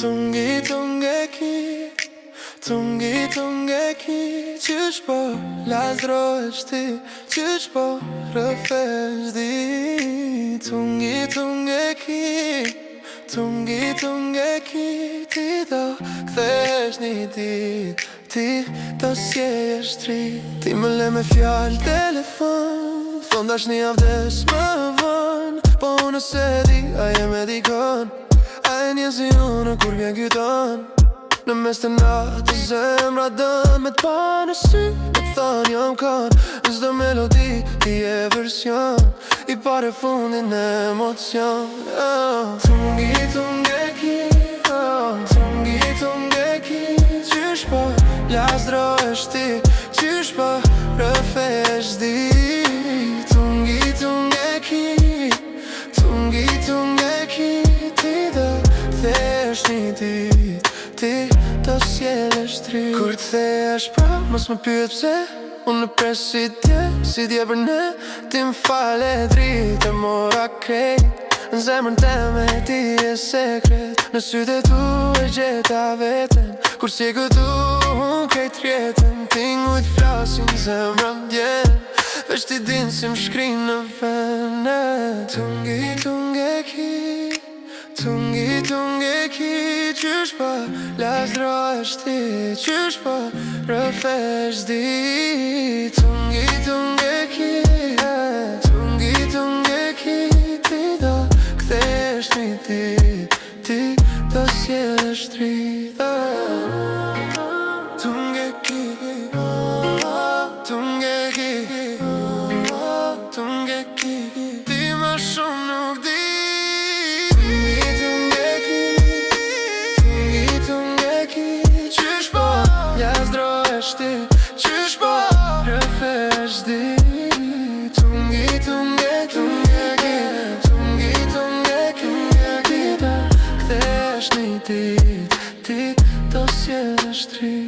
Tungeki qysh po lazrohesh ti, qysh po rrëfesh di. Tungeki ti do kthesh një dit, ti do s'jesh tri. Ti më le me fjall telefon, thon dash një avdes më von. Po unë se di, a jem e dikon, a e një si unë kur vjen kyton. Në mes të natë zemra dën me t'pa në sy, me t'than jam kan. Në çdo melodi ti e version, i pare fundin emocion. Tungeki qysh po lazrohesh ti, qysh po rrëfesh di. Tungeki ti do kthesh një dit, ti do s'jellesh tri. Kur t'thehesh pra, mos më pyet pse, unë në pres si dje për ne. Ti m'fale dritë e mora krejt, në zemrën teme ti e sekret. Në sytë e tu e gjeta veten, kur si këtu unë krejt rjetën. Ti ngujt flasin zemra m'djen, veç ti din si m'shkrin në vene. Tungeki qysh po lazrohesh ti, qysh po rrëfesh di. Tungeki ti do kthesh një dit, ti do s'jellesh tri. Tungeki ti më shumë nuk di. Qysh po lazrohesh ti, qysh po rrëfesh di. Tungeki do kthesh një dit, ti do s'jellesh tri.